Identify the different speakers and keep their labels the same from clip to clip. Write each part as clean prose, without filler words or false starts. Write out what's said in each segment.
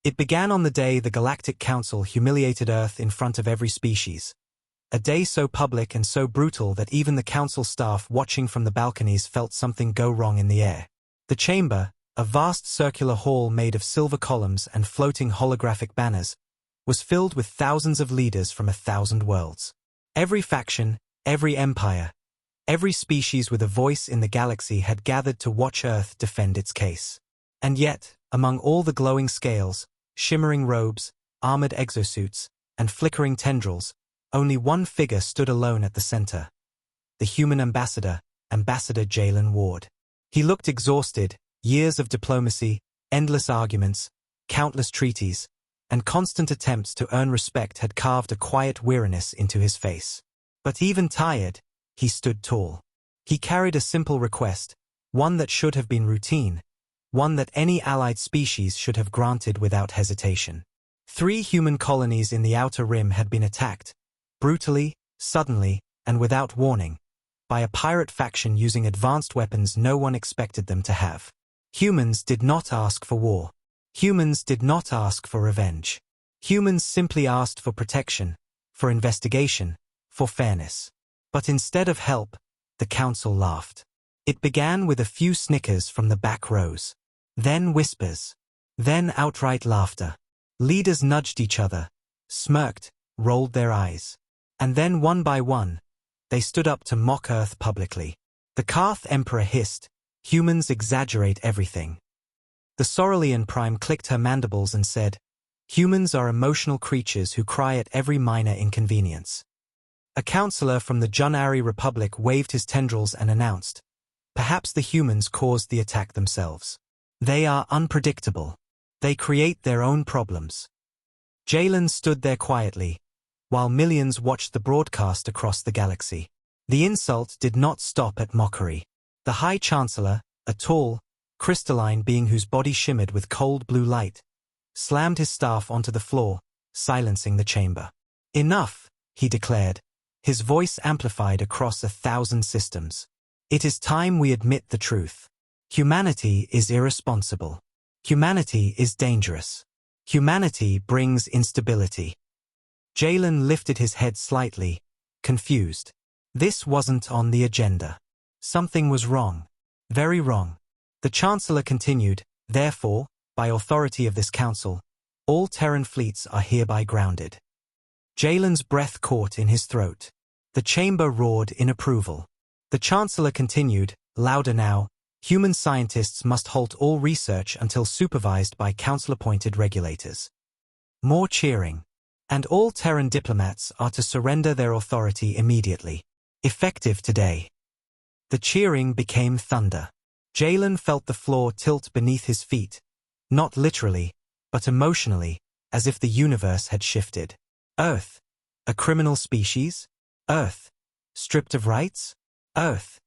Speaker 1: It began on the day the Galactic Council humiliated Earth in front of every species. A day so public and so brutal that even the Council staff watching from the balconies felt something go wrong in the air. The chamber, a vast circular hall made of silver columns and floating holographic banners, was filled with thousands of leaders from 1,000 worlds. Every faction, every empire, every species with a voice in the galaxy had gathered to watch Earth defend its case. And yet, among all the glowing scales, shimmering robes, armored exosuits, and flickering tendrils, only one figure stood alone at the center. The human ambassador, Ambassador Jalen Ward. He looked exhausted, years of diplomacy, endless arguments, countless treaties, and constant attempts to earn respect had carved a quiet weariness into his face. But even tired, he stood tall. He carried a simple request, one that should have been routine, one that any allied species should have granted without hesitation. 3 human colonies in the Outer Rim had been attacked, brutally, suddenly, and without warning, by a pirate faction using advanced weapons no one expected them to have. Humans did not ask for war. Humans did not ask for revenge. Humans simply asked for protection, for investigation, for fairness. But instead of help, the Council laughed. It began with a few snickers from the back rows. Then whispers. Then outright laughter. Leaders nudged each other, smirked, rolled their eyes. And then one by one, they stood up to mock Earth publicly. The Karth Emperor hissed, "Humans exaggerate everything." The Sauralian Prime clicked her mandibles and said, "Humans are emotional creatures who cry at every minor inconvenience." A counselor from the Junari Republic waved his tendrils and announced, "Perhaps the humans caused the attack themselves. They are unpredictable. They create their own problems." Jalen stood there quietly, while millions watched the broadcast across the galaxy. The insult did not stop at mockery. The High Chancellor, a tall, crystalline being whose body shimmered with cold blue light, slammed his staff onto the floor, silencing the chamber. "Enough," he declared, his voice amplified across 1,000 systems. "It is time we admit the truth. Humanity is irresponsible. Humanity is dangerous. Humanity brings instability." Jalen lifted his head slightly, confused. This wasn't on the agenda. Something was wrong. Very wrong. The Chancellor continued, "Therefore, by authority of this Council, all Terran fleets are hereby grounded." Jalen's breath caught in his throat. The chamber roared in approval. The Chancellor continued, louder now, "Human scientists must halt all research until supervised by Council-appointed regulators." More cheering. "And all Terran diplomats are to surrender their authority immediately. Effective today." The cheering became thunder. Jalen felt the floor tilt beneath his feet, not literally, but emotionally, as if the universe had shifted. Earth, a criminal species? Earth, stripped of rights? Earth,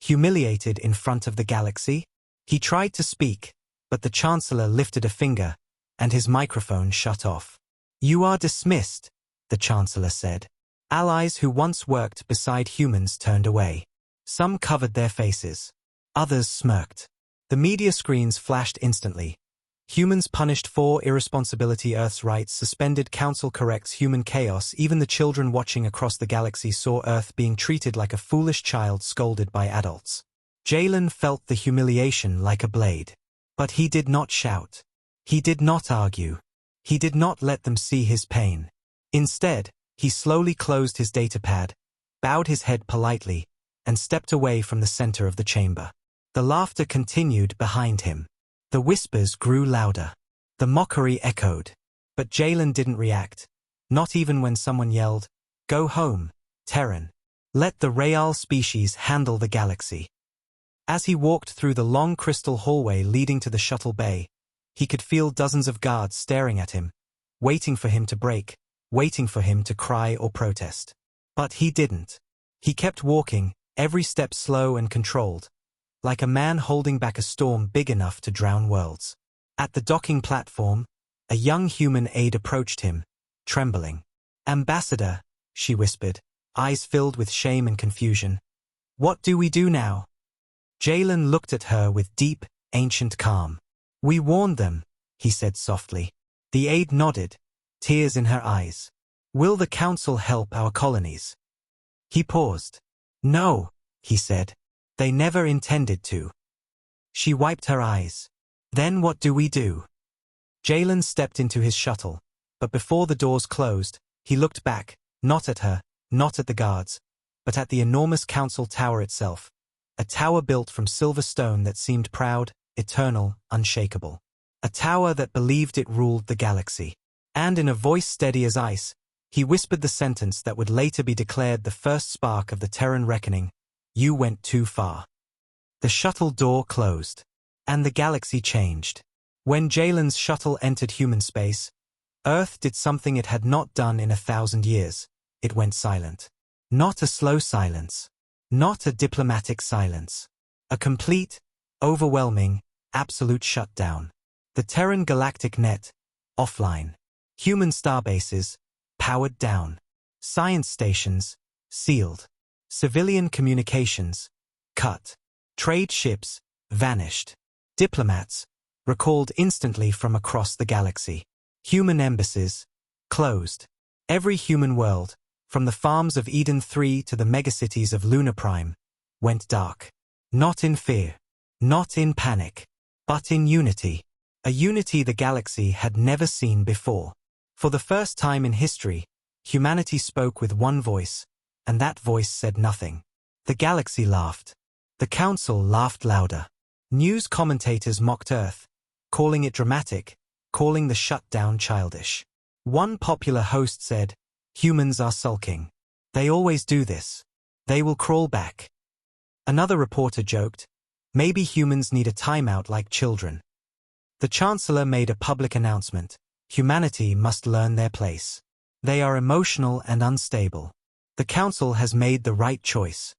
Speaker 1: humiliated in front of the galaxy? He tried to speak, but the Chancellor lifted a finger, and his microphone shut off. "You are dismissed," the Chancellor said. Allies who once worked beside humans turned away. Some covered their faces. Others smirked. The media screens flashed instantly. Humans punished for irresponsibility, Earth's rights suspended, Council corrects human chaos. Even the children watching across the galaxy saw Earth being treated like a foolish child scolded by adults. Jalen felt the humiliation like a blade. But he did not shout. He did not argue. He did not let them see his pain. Instead, he slowly closed his datapad, bowed his head politely, and stepped away from the center of the chamber. The laughter continued behind him. The whispers grew louder. The mockery echoed. But Jalen didn't react, not even when someone yelled, "Go home, Terran. Let the Real species handle the galaxy." As he walked through the long crystal hallway leading to the shuttle bay, he could feel dozens of guards staring at him, waiting for him to break, waiting for him to cry or protest. But he didn't. He kept walking, every step slow and controlled, like a man holding back a storm big enough to drown worlds. At the docking platform, a young human aide approached him, trembling. "Ambassador," she whispered, eyes filled with shame and confusion. "What do we do now?" Jalen looked at her with deep, ancient calm. "We warned them," he said softly. The aide nodded, tears in her eyes. Will the council help our colonies? He paused. No, he said. They never intended to. She wiped her eyes. Then what do we do? Jalen stepped into his shuttle, but before the doors closed, he looked back, not at her, not at the guards, but at the enormous council tower itself, a tower built from silver stone that seemed proud, eternal, unshakable. A tower that believed it ruled the galaxy. And in a voice steady as ice, he whispered the sentence that would later be declared the first spark of the Terran reckoning: "You went too far." The shuttle door closed, and the galaxy changed. When Jalen's shuttle entered human space, Earth did something it had not done in 1,000 years. It went silent. Not a slow silence. Not a diplomatic silence. A complete, overwhelming, absolute shutdown. The Terran galactic net, offline. Human starbases, powered down. Science stations, sealed. Civilian communications, cut. Trade ships, vanished. Diplomats, recalled instantly from across the galaxy. Human embassies, closed. Every human world, from the farms of Eden 3 to the megacities of Luna Prime, went dark. Not in fear, not in panic, but in unity. A unity the galaxy had never seen before. For the first time in history, humanity spoke with one voice, and that voice said nothing. The galaxy laughed. The council laughed louder. News commentators mocked Earth, calling it dramatic, calling the shutdown childish. One popular host said, "Humans are sulking. They always do this. They will crawl back." Another reporter joked, "Maybe humans need a timeout like children." The Chancellor made a public announcement: humanity must learn their place. They are emotional and unstable. The Council has made the right choice.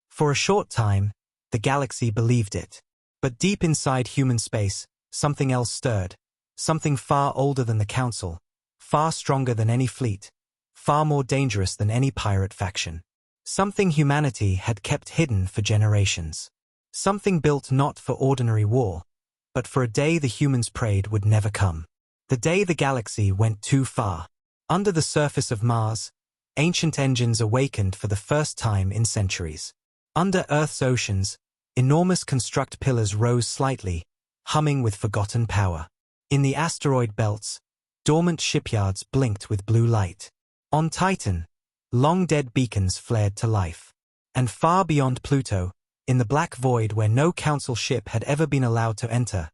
Speaker 1: For a short time, the galaxy believed it. But deep inside human space, something else stirred. Something far older than the Council, far stronger than any fleet, far more dangerous than any pirate faction. Something humanity had kept hidden for generations. Something built not for ordinary war, but for a day the humans prayed would never come. The day the galaxy went too far. Under the surface of Mars, ancient engines awakened for the first time in centuries. Under Earth's oceans, enormous construct pillars rose slightly, humming with forgotten power. In the asteroid belts, dormant shipyards blinked with blue light. On Titan, long-dead beacons flared to life. And far beyond Pluto, in the black void where no Council ship had ever been allowed to enter,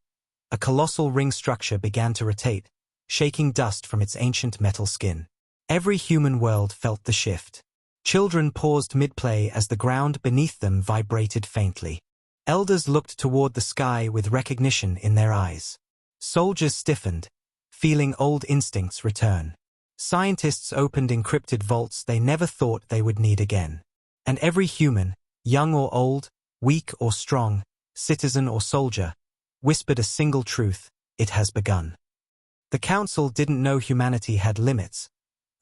Speaker 1: a colossal ring structure began to rotate, shaking dust from its ancient metal skin. Every human world felt the shift. Children paused mid-play as the ground beneath them vibrated faintly. Elders looked toward the sky with recognition in their eyes. Soldiers stiffened, feeling old instincts return. Scientists opened encrypted vaults they never thought they would need again. And every human, young or old, weak or strong, citizen or soldier, whispered a single truth: it has begun. The Council didn't know humanity had limits.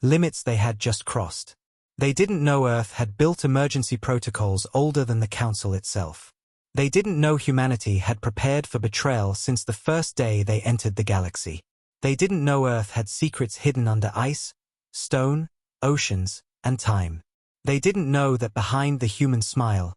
Speaker 1: Limits they had just crossed. They didn't know Earth had built emergency protocols older than the Council itself. They didn't know humanity had prepared for betrayal since the first day they entered the galaxy. They didn't know Earth had secrets hidden under ice, stone, oceans, and time. They didn't know that behind the human smile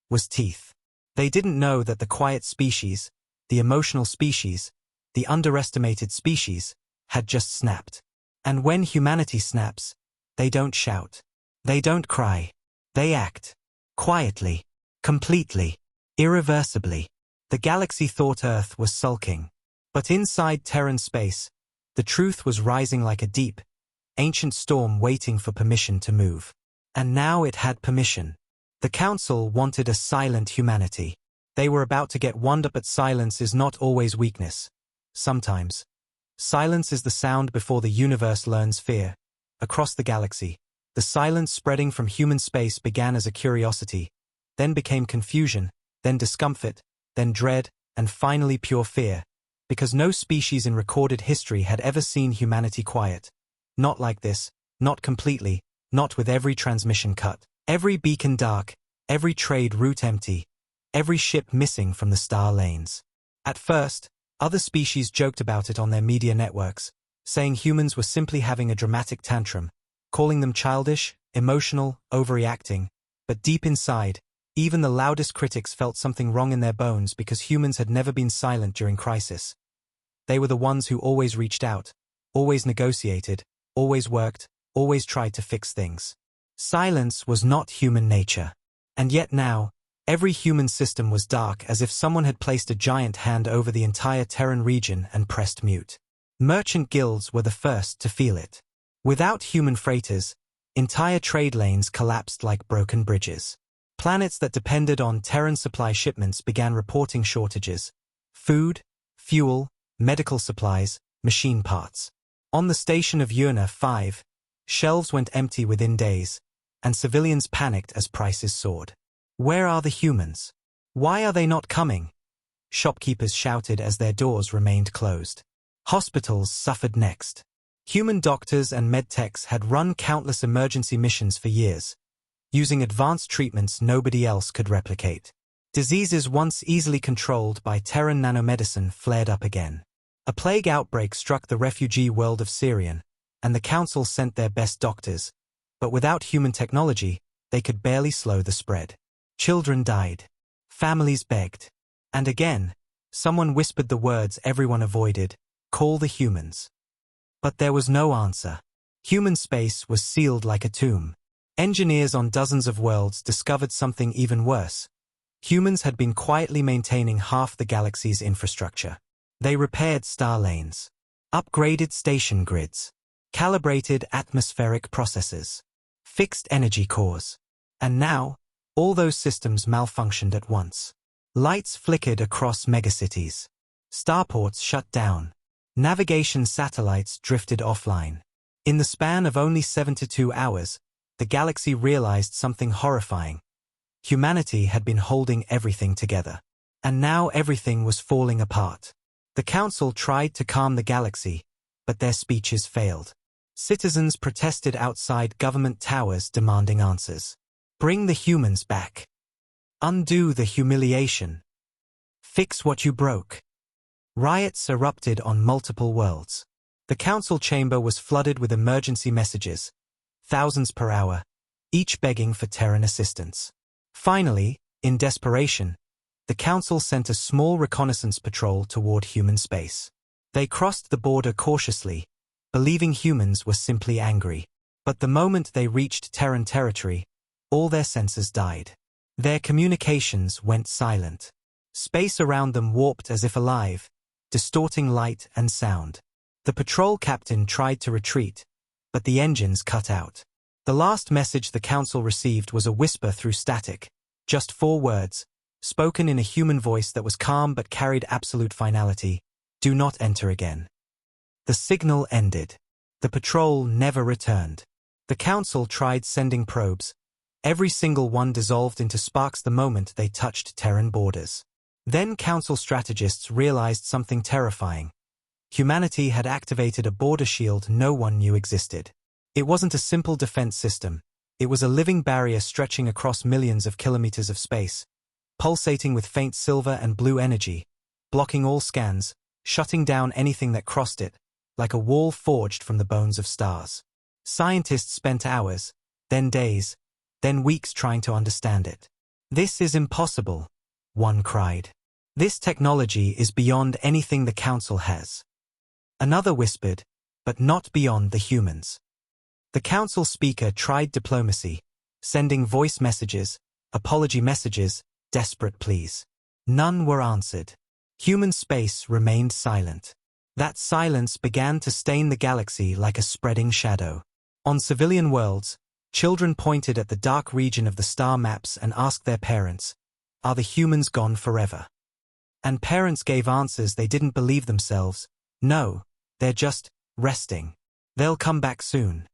Speaker 1: was teeth. They didn't know that the quiet species, the emotional species, the underestimated species, had just snapped. And when humanity snaps, they don't shout. They don't cry. They act. Quietly. Completely. Irreversibly. The galaxy thought Earth was sulking. But inside Terran space, the truth was rising like a deep, ancient storm waiting for permission to move. And now it had permission. The Council wanted a silent humanity. They were about to get wound up, but silence is not always weakness. Sometimes. Silence is the sound before the universe learns fear. Across the galaxy, the silence spreading from human space began as a curiosity, then became confusion, then discomfort, then dread, and finally pure fear, because no species in recorded history had ever seen humanity quiet. Not like this, not completely, not with every transmission cut, every beacon dark, every trade route empty, every ship missing from the star lanes. At first, other species joked about it on their media networks, saying humans were simply having a dramatic tantrum, calling them childish, emotional, overreacting, but deep inside, even the loudest critics felt something wrong in their bones because humans had never been silent during crisis. They were the ones who always reached out, always negotiated, always worked, always tried to fix things. Silence was not human nature. And yet now, every human system was dark, as if someone had placed a giant hand over the entire Terran region and pressed mute. Merchant guilds were the first to feel it. Without human freighters, entire trade lanes collapsed like broken bridges. Planets that depended on Terran supply shipments began reporting shortages: food, fuel, medical supplies, machine parts. On the station of HFY, shelves went empty within days, and civilians panicked as prices soared. Where are the humans? Why are they not coming? Shopkeepers shouted as their doors remained closed. Hospitals suffered next. Human doctors and medtechs had run countless emergency missions for years, using advanced treatments nobody else could replicate. Diseases once easily controlled by Terran nanomedicine flared up again. A plague outbreak struck the refugee world of Syrian, and the Council sent their best doctors, but without human technology, they could barely slow the spread. Children died. Families begged. And again, someone whispered the words everyone avoided: call the humans. But there was no answer. Human space was sealed like a tomb. Engineers on dozens of worlds discovered something even worse. Humans had been quietly maintaining half the galaxy's infrastructure. They repaired star lanes, upgraded station grids, calibrated atmospheric processes, fixed energy cores. And now, all those systems malfunctioned at once. Lights flickered across megacities. Starports shut down. Navigation satellites drifted offline. In the span of only 72 hours, the galaxy realized something horrifying. Humanity had been holding everything together. And now everything was falling apart. The Council tried to calm the galaxy, but their speeches failed. Citizens protested outside government towers demanding answers. Bring the humans back. Undo the humiliation. Fix what you broke. Riots erupted on multiple worlds. The Council chamber was flooded with emergency messages, thousands per hour, each begging for Terran assistance. Finally, in desperation, the Council sent a small reconnaissance patrol toward human space. They crossed the border cautiously, believing humans were simply angry. But the moment they reached Terran territory, all their sensors died. Their communications went silent. Space around them warped as if alive, distorting light and sound. The patrol captain tried to retreat, but the engines cut out. The last message the Council received was a whisper through static, just 4 words, spoken in a human voice that was calm but carried absolute finality: do not enter again. The signal ended. The patrol never returned. The Council tried sending probes. Every single one dissolved into sparks the moment they touched Terran borders. Then Council strategists realized something terrifying. Humanity had activated a border shield no one knew existed. It wasn't a simple defense system. It was a living barrier stretching across millions of kilometers of space, pulsating with faint silver and blue energy, blocking all scans, shutting down anything that crossed it, like a wall forged from the bones of stars. Scientists spent hours, then days, then weeks trying to understand it. This is impossible, one cried. This technology is beyond anything the Council has. Another whispered, but not beyond the humans. The Council speaker tried diplomacy, sending voice messages, apology messages, desperate pleas. None were answered. Human space remained silent. That silence began to stain the galaxy like a spreading shadow. On civilian worlds, children pointed at the dark region of the star maps and asked their parents, "Are the humans gone forever?" And parents gave answers they didn't believe themselves. "No, they're just resting. They'll come back soon."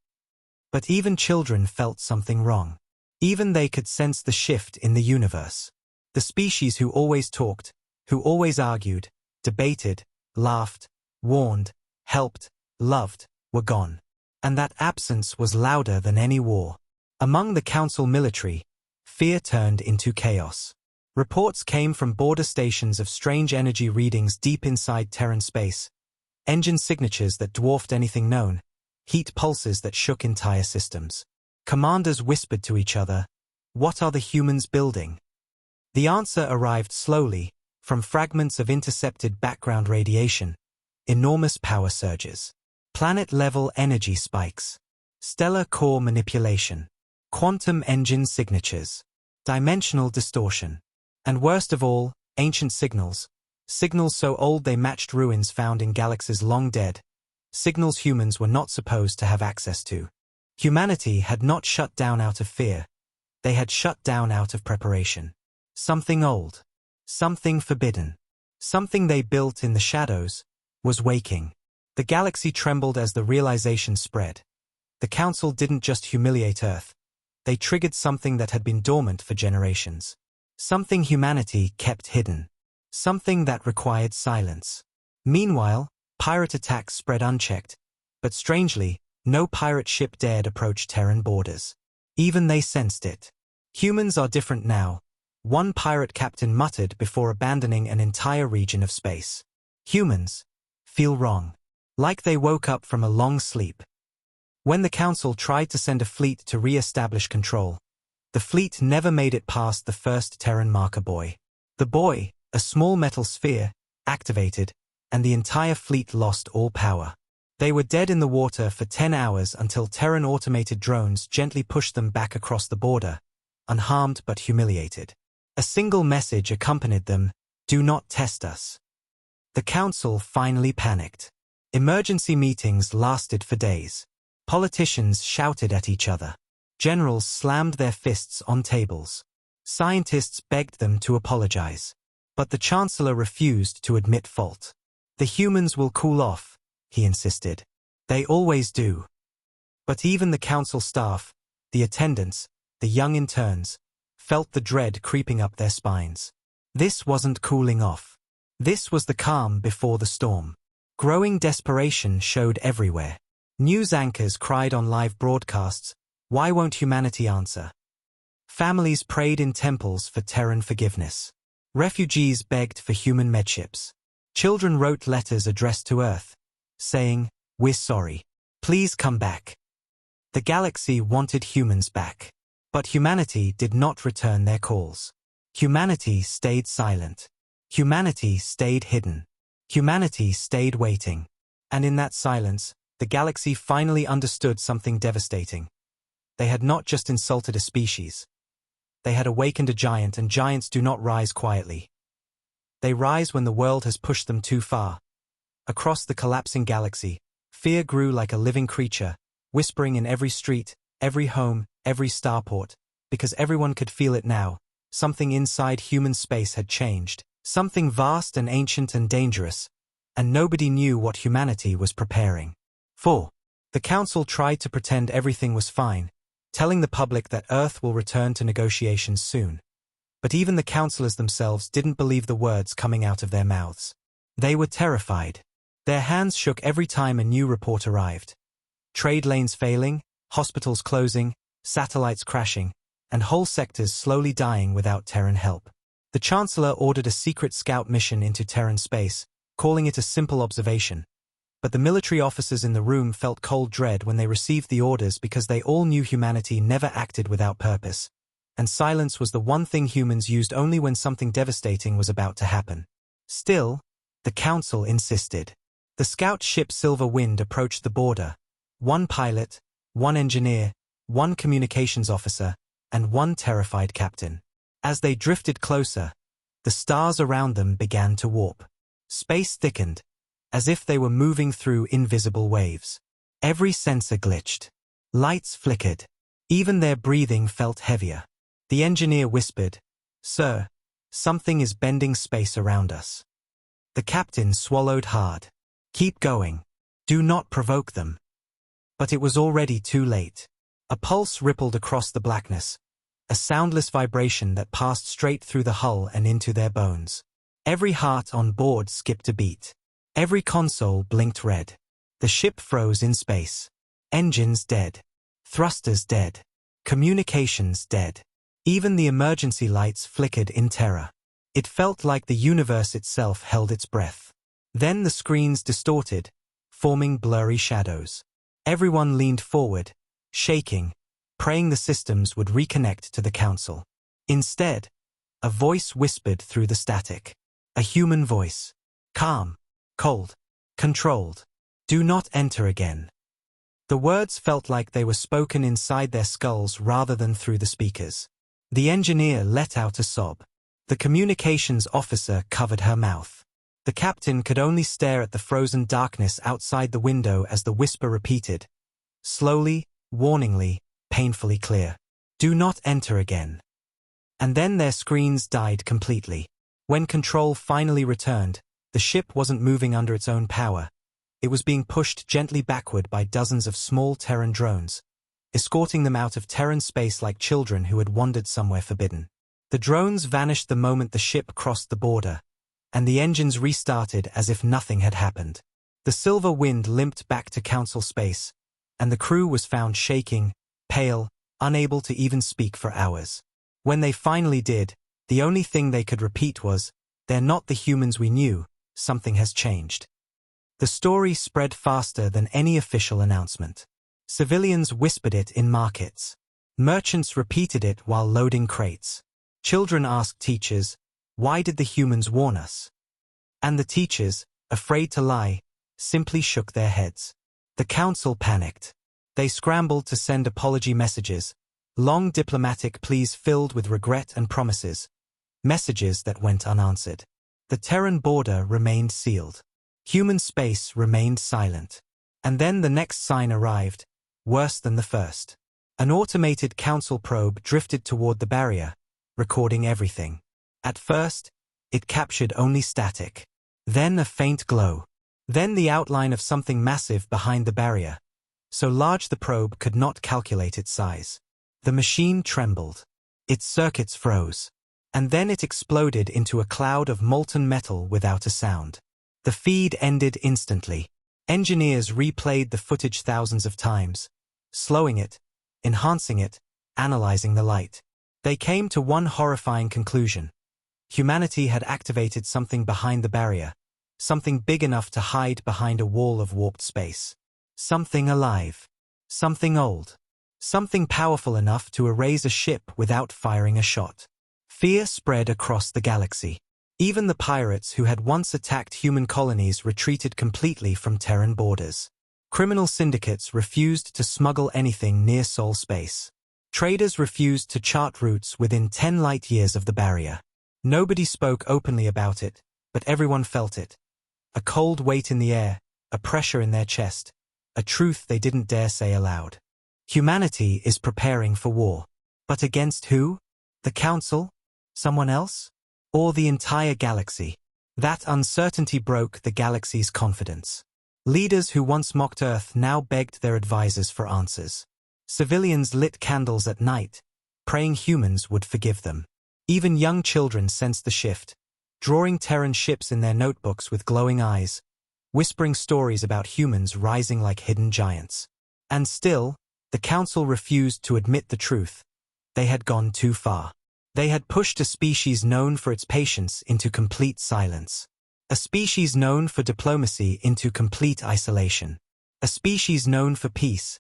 Speaker 1: But even children felt something wrong. Even they could sense the shift in the universe. The species who always talked, who always argued, debated, laughed, warned, helped, loved, were gone. And that absence was louder than any war. Among the Council military, fear turned into chaos. Reports came from border stations of strange energy readings deep inside Terran space, engine signatures that dwarfed anything known, heat pulses that shook entire systems. Commanders whispered to each other, "What are the humans building?" The answer arrived slowly, from fragments of intercepted background radiation, enormous power surges, planet-level energy spikes, stellar core manipulation, quantum engine signatures, dimensional distortion, and worst of all, ancient signals, signals so old they matched ruins found in galaxies long dead, signals humans were not supposed to have access to. Humanity had not shut down out of fear, they had shut down out of preparation. Something old, something forbidden, something they built in the shadows, was waking. The galaxy trembled as the realization spread. The Council didn't just humiliate Earth, they triggered something that had been dormant for generations. Something humanity kept hidden. Something that required silence. Meanwhile, pirate attacks spread unchecked, but strangely, no pirate ship dared approach Terran borders. Even they sensed it. Humans are different now, one pirate captain muttered before abandoning an entire region of space. Humans feel wrong. Like they woke up from a long sleep. When the Council tried to send a fleet to re-establish control, the fleet never made it past the first Terran marker buoy. The buoy, a small metal sphere, activated, and the entire fleet lost all power. They were dead in the water for 10 hours until Terran automated drones gently pushed them back across the border, unharmed but humiliated. A single message accompanied them, "Do not test us." The Council finally panicked. Emergency meetings lasted for days. Politicians shouted at each other. Generals slammed their fists on tables. Scientists begged them to apologize. But the Chancellor refused to admit fault. "The humans will cool off," he insisted. "They always do." But even the Council staff, the attendants, the young interns, felt the dread creeping up their spines. This wasn't cooling off. This was the calm before the storm. Growing desperation showed everywhere. News anchors cried on live broadcasts, "Why won't humanity answer?" Families prayed in temples for Terran forgiveness. Refugees begged for human medships. Children wrote letters addressed to Earth, saying, "We're sorry. Please come back." The galaxy wanted humans back. But humanity did not return their calls. Humanity stayed silent. Humanity stayed hidden. Humanity stayed waiting. And in that silence, the galaxy finally understood something devastating. They had not just insulted a species. They had awakened a giant, and giants do not rise quietly. They rise when the world has pushed them too far. Across the collapsing galaxy, fear grew like a living creature, whispering in every street, every home, every starport, because everyone could feel it now. Something inside human space had changed, something vast and ancient and dangerous, and nobody knew what humanity was preparing for. The Council tried to pretend everything was fine, telling the public that Earth will return to negotiations soon. But even the councillors themselves didn't believe the words coming out of their mouths. They were terrified. Their hands shook every time a new report arrived. Trade lanes failing, hospitals closing, satellites crashing, and whole sectors slowly dying without Terran help. The Chancellor ordered a secret scout mission into Terran space, calling it a simple observation. But the military officers in the room felt cold dread when they received the orders, because they all knew humanity never acted without purpose. And silence was the one thing humans used only when something devastating was about to happen. Still, the Council insisted. The scout ship Silver Wind approached the border. One pilot, one engineer, one communications officer, and one terrified captain. As they drifted closer, the stars around them began to warp. Space thickened, as if they were moving through invisible waves. Every sensor glitched. Lights flickered. Even their breathing felt heavier. The engineer whispered, "Sir, something is bending space around us." The captain swallowed hard. "Keep going. Do not provoke them." But it was already too late. A pulse rippled across the blackness, a soundless vibration that passed straight through the hull and into their bones. Every heart on board skipped a beat. Every console blinked red. The ship froze in space. Engines dead. Thrusters dead. Communications dead. Even the emergency lights flickered in terror. It felt like the universe itself held its breath. Then the screens distorted, forming blurry shadows. Everyone leaned forward, shaking, praying the systems would reconnect to the council. Instead, a voice whispered through the static. A human voice. Calm, cold, controlled. Do not enter again. The words felt like they were spoken inside their skulls rather than through the speakers. The engineer let out a sob. The communications officer covered her mouth. The captain could only stare at the frozen darkness outside the window as the whisper repeated. Slowly, warningly, painfully clear. Do not enter again. And then their screens died completely. When control finally returned, the ship wasn't moving under its own power. It was being pushed gently backward by dozens of small Terran drones, escorting them out of Terran space like children who had wandered somewhere forbidden. The drones vanished the moment the ship crossed the border, and the engines restarted as if nothing had happened. The silver wind limped back to Council space, and the crew was found shaking, pale, unable to even speak for hours. When they finally did, the only thing they could repeat was, "They're not the humans we knew, something has changed." The story spread faster than any official announcement. Civilians whispered it in markets. Merchants repeated it while loading crates. Children asked teachers, "Why did the humans warn us?" And the teachers, afraid to lie, simply shook their heads. The council panicked. They scrambled to send apology messages, long diplomatic pleas filled with regret and promises, messages that went unanswered. The Terran border remained sealed. Human space remained silent. And then the next sign arrived, worse than the first. An automated council probe drifted toward the barrier, recording everything. At first, it captured only static. Then a faint glow. Then the outline of something massive behind the barrier, so large the probe could not calculate its size. The machine trembled. Its circuits froze. And then it exploded into a cloud of molten metal without a sound. The feed ended instantly. Engineers replayed the footage thousands of times, slowing it, enhancing it, analyzing the light. They came to one horrifying conclusion. Humanity had activated something behind the barrier, something big enough to hide behind a wall of warped space. Something alive. Something old. Something powerful enough to erase a ship without firing a shot. Fear spread across the galaxy. Even the pirates who had once attacked human colonies retreated completely from Terran borders. Criminal syndicates refused to smuggle anything near Sol space. Traders refused to chart routes within 10 light years of the barrier. Nobody spoke openly about it, but everyone felt it. A cold weight in the air, a pressure in their chest, a truth they didn't dare say aloud. Humanity is preparing for war. But against who? The Council? Someone else? Or the entire galaxy? That uncertainty broke the galaxy's confidence. Leaders who once mocked Earth now begged their advisors for answers. Civilians lit candles at night, praying humans would forgive them. Even young children sensed the shift, drawing Terran ships in their notebooks with glowing eyes, whispering stories about humans rising like hidden giants. And still, the Council refused to admit the truth. They had gone too far. They had pushed a species known for its patience into complete silence. A species known for diplomacy into complete isolation. A species known for peace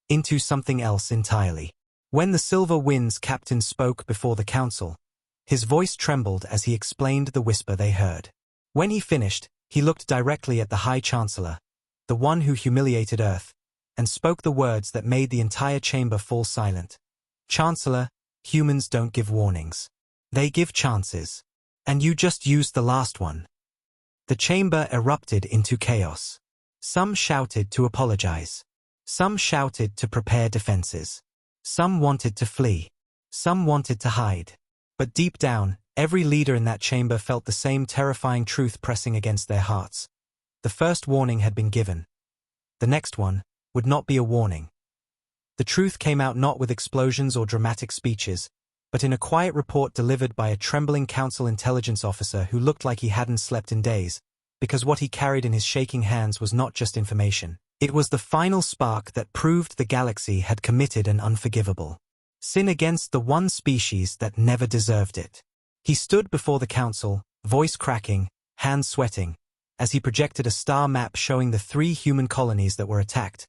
Speaker 1: into something else entirely. When the Silver Wind's captain spoke before the council, his voice trembled as he explained the whisper they heard. When he finished, he looked directly at the High Chancellor, the one who humiliated Earth, and spoke the words that made the entire chamber fall silent. Chancellor, humans don't give warnings. They give chances. And you just used the last one. The chamber erupted into chaos. Some shouted to apologize. Some shouted to prepare defenses. Some wanted to flee. Some wanted to hide. But deep down, every leader in that chamber felt the same terrifying truth pressing against their hearts. The first warning had been given. The next one would not be a warning. The truth came out not with explosions or dramatic speeches, but in a quiet report delivered by a trembling council intelligence officer who looked like he hadn't slept in days, because what he carried in his shaking hands was not just information. It was the final spark that proved the galaxy had committed an unforgivable sin against the one species that never deserved it. He stood before the council, voice cracking, hands sweating, as he projected a star map showing the 3 human colonies that were attacked,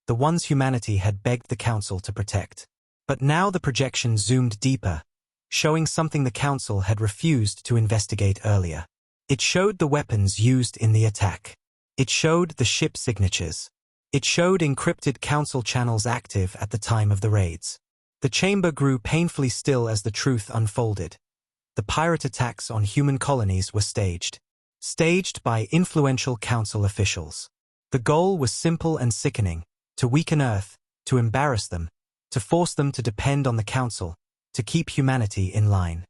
Speaker 1: the ones humanity had begged the Council to protect. But now the projection zoomed deeper, showing something the Council had refused to investigate earlier. It showed the weapons used in the attack. It showed the ship signatures. It showed encrypted Council channels active at the time of the raids. The chamber grew painfully still as the truth unfolded. The pirate attacks on human colonies were staged. Staged by influential Council officials. The goal was simple and sickening: to weaken Earth, to embarrass them, to force them to depend on the Council, to keep humanity in line.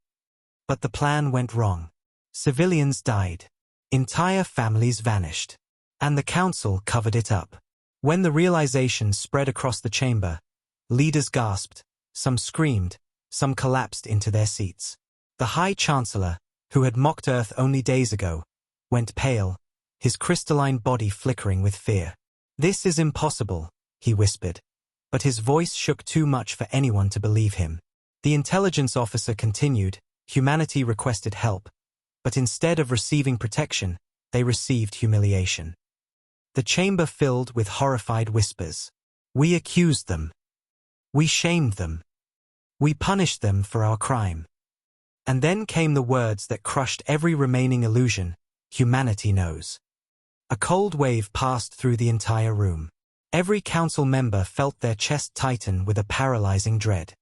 Speaker 1: But the plan went wrong. Civilians died. Entire families vanished. And the Council covered it up. When the realization spread across the chamber, leaders gasped, some screamed, some collapsed into their seats. The High Chancellor, who had mocked Earth only days ago, went pale, his crystalline body flickering with fear. "This is impossible," he whispered. But his voice shook too much for anyone to believe him. The intelligence officer continued, "Humanity requested help, but instead of receiving protection, they received humiliation." The chamber filled with horrified whispers. "We accused them. We shamed them. We punished them for our crime." And then came the words that crushed every remaining illusion: "Humanity knows." A cold wave passed through the entire room. Every Council member felt their chest tighten with a paralyzing dread.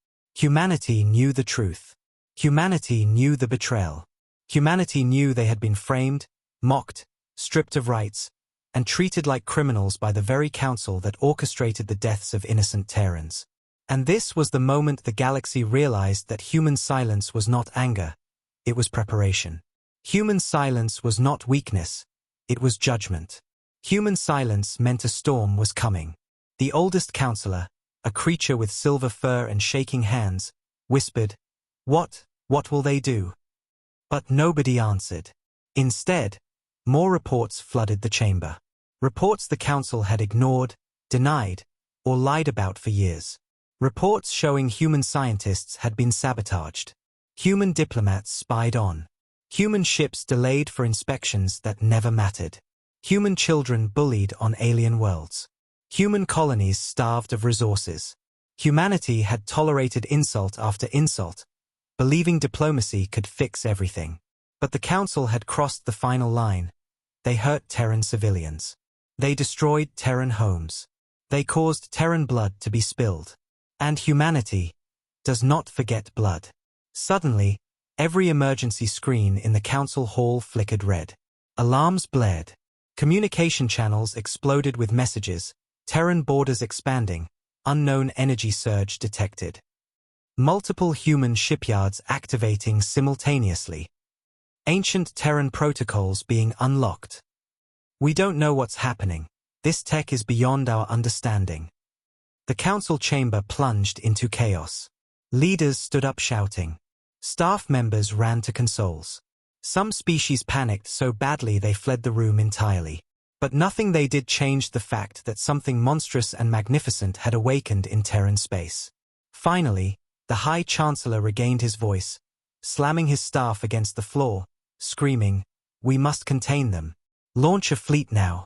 Speaker 1: Humanity knew the truth. Humanity knew the betrayal. Humanity knew they had been framed, mocked, stripped of rights, and treated like criminals by the very Council that orchestrated the deaths of innocent Terrans. And this was the moment the galaxy realized that human silence was not anger, it was preparation. Human silence was not weakness, it was judgment. Human silence meant a storm was coming. The oldest Councillor, a creature with silver fur and shaking hands, whispered, What will they do?" But nobody answered. Instead, more reports flooded the chamber. Reports the Council had ignored, denied, or lied about for years. Reports showing human scientists had been sabotaged. Human diplomats spied on. Human ships delayed for inspections that never mattered. Human children bullied on alien worlds. Human colonies starved of resources. Humanity had tolerated insult after insult, believing diplomacy could fix everything. But the Council had crossed the final line. They hurt Terran civilians. They destroyed Terran homes. They caused Terran blood to be spilled. And humanity does not forget blood. Suddenly, every emergency screen in the Council hall flickered red. Alarms blared. Communication channels exploded with messages. Terran borders expanding. Unknown energy surge detected. Multiple human shipyards activating simultaneously. Ancient Terran protocols being unlocked. "We don't know what's happening. This tech is beyond our understanding." The Council chamber plunged into chaos. Leaders stood up shouting. Staff members ran to consoles. Some species panicked so badly they fled the room entirely. But nothing they did changed the fact that something monstrous and magnificent had awakened in Terran space. Finally, the High Chancellor regained his voice, slamming his staff against the floor, screaming, "We must contain them. Launch a fleet now."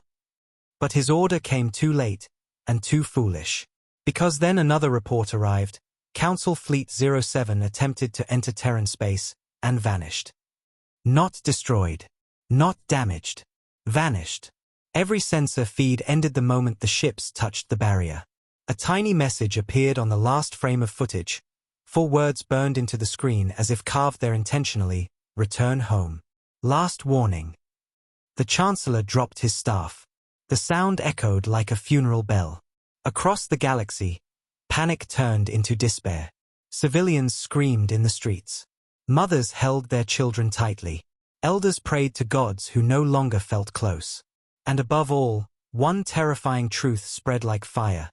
Speaker 1: But his order came too late, and too foolish. Because then another report arrived. Council Fleet 07 attempted to enter Terran space, and vanished. Not destroyed. Not damaged. Vanished. Every sensor feed ended the moment the ships touched the barrier. A tiny message appeared on the last frame of footage. 4 words burned into the screen as if carved there intentionally: "Return home. Last warning." The Chancellor dropped his staff. The sound echoed like a funeral bell. Across the galaxy, panic turned into despair. Civilians screamed in the streets. Mothers held their children tightly. Elders prayed to gods who no longer felt close. And above all, one terrifying truth spread like fire.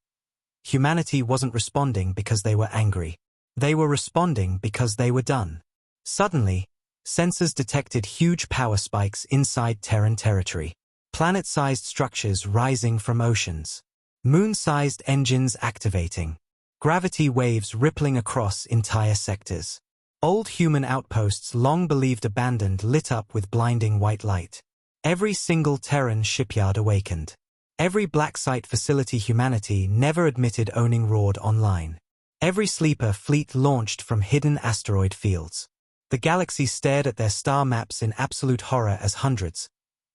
Speaker 1: Humanity wasn't responding because they were angry. They were responding because they were done. Suddenly, sensors detected huge power spikes inside Terran territory. Planet-sized structures rising from oceans. Moon-sized engines activating. Gravity waves rippling across entire sectors. Old human outposts long believed abandoned lit up with blinding white light. Every single Terran shipyard awakened. Every black site facility humanity never admitted owning roared online. Every sleeper fleet launched from hidden asteroid fields. The galaxy stared at their star maps in absolute horror as hundreds,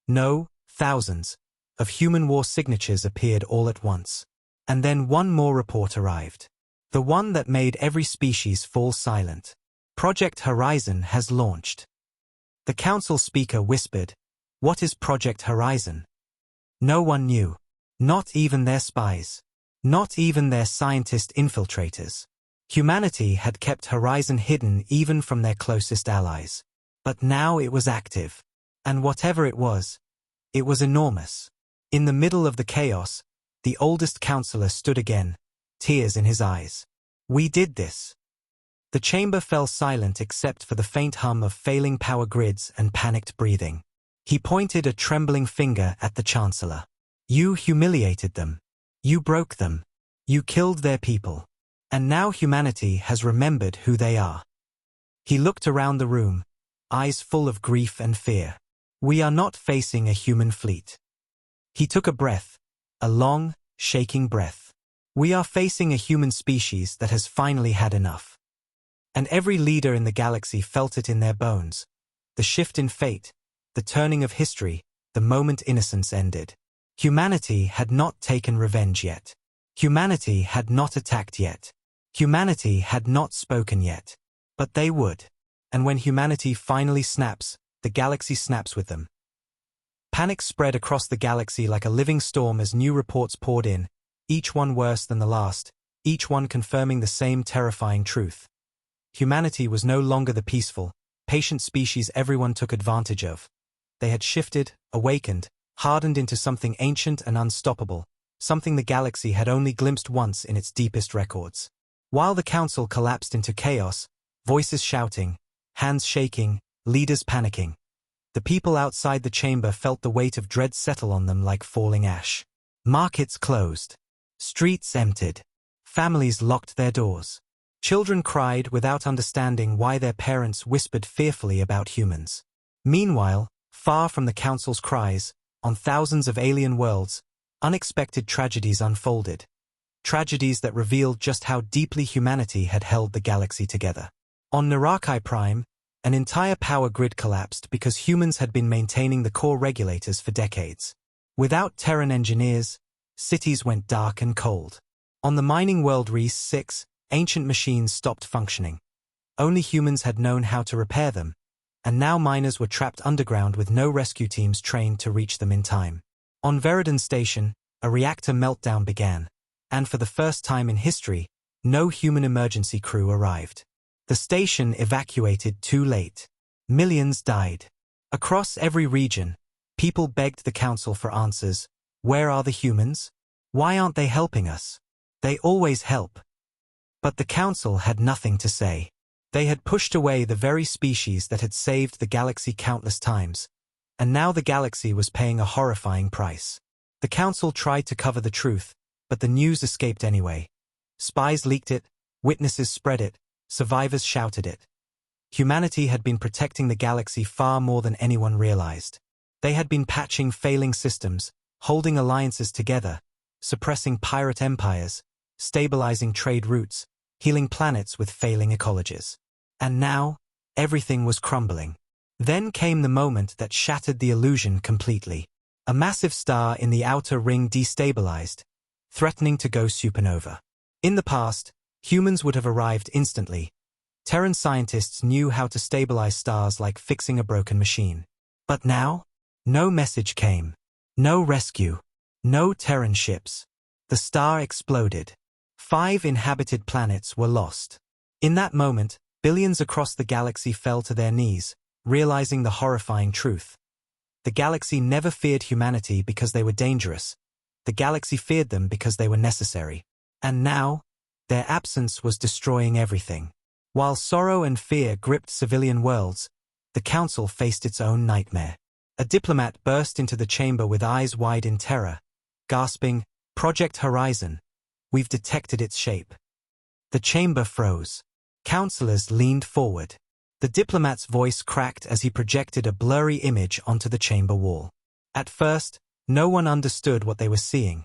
Speaker 1: no, thousands, of human war signatures appeared all at once. And then one more report arrived. The one that made every species fall silent. Project Horizon has launched. The council speaker whispered, "What is Project Horizon?" No one knew. Not even their spies. Not even their scientist infiltrators. Humanity had kept Horizon hidden even from their closest allies. But now it was active. And whatever it was enormous. In the middle of the chaos, the oldest counselor stood again, tears in his eyes. "We did this." The chamber fell silent except for the faint hum of failing power grids and panicked breathing. He pointed a trembling finger at the Chancellor. "You humiliated them. You broke them. You killed their people. And now humanity has remembered who they are." He looked around the room, eyes full of grief and fear. "We are not facing a human fleet." He took a breath, a long, shaking breath. "We are facing a human species that has finally had enough." And every leader in the galaxy felt it in their bones. The shift in fate, the turning of history, the moment innocence ended. Humanity had not taken revenge yet. Humanity had not attacked yet. Humanity had not spoken yet. But they would. And when humanity finally snaps, the galaxy snaps with them. Panic spread across the galaxy like a living storm as new reports poured in, each one worse than the last, each one confirming the same terrifying truth. Humanity was no longer the peaceful, patient species everyone took advantage of. They had shifted, awakened, hardened into something ancient and unstoppable, something the galaxy had only glimpsed once in its deepest records. While the council collapsed into chaos, voices shouting, hands shaking, leaders panicking, the people outside the chamber felt the weight of dread settle on them like falling ash. Markets closed. Streets emptied. Families locked their doors. Children cried without understanding why their parents whispered fearfully about humans. Meanwhile, far from the council's cries, on thousands of alien worlds, unexpected tragedies unfolded. Tragedies that revealed just how deeply humanity had held the galaxy together. On Narakai Prime, an entire power grid collapsed because humans had been maintaining the core regulators for decades. Without Terran engineers, cities went dark and cold. On the mining world Reese 6, ancient machines stopped functioning. Only humans had known how to repair them, and now miners were trapped underground with no rescue teams trained to reach them in time. On Veridan Station, a reactor meltdown began, and for the first time in history, no human emergency crew arrived. The station evacuated too late. Millions died. Across every region, people begged the council for answers. Where are the humans? Why aren't they helping us? They always help. But the council had nothing to say. They had pushed away the very species that had saved the galaxy countless times, and now the galaxy was paying a horrifying price. The council tried to cover the truth, but the news escaped anyway. Spies leaked it, witnesses spread it, survivors shouted it. Humanity had been protecting the galaxy far more than anyone realized. They had been patching failing systems, holding alliances together, suppressing pirate empires, stabilizing trade routes, healing planets with failing ecologies. And now, everything was crumbling. Then came the moment that shattered the illusion completely. A massive star in the outer ring destabilized, threatening to go supernova. In the past, humans would have arrived instantly. Terran scientists knew how to stabilize stars like fixing a broken machine. But now, no message came. No rescue. No Terran ships. The star exploded. 5 inhabited planets were lost. In that moment, billions across the galaxy fell to their knees, realizing the horrifying truth. The galaxy never feared humanity because they were dangerous. The galaxy feared them because they were necessary. And now, their absence was destroying everything. While sorrow and fear gripped civilian worlds, the council faced its own nightmare. A diplomat burst into the chamber with eyes wide in terror, gasping, "Project Horizon. We've detected its shape." The chamber froze. Counselors leaned forward. The diplomat's voice cracked as he projected a blurry image onto the chamber wall. At first, no one understood what they were seeing.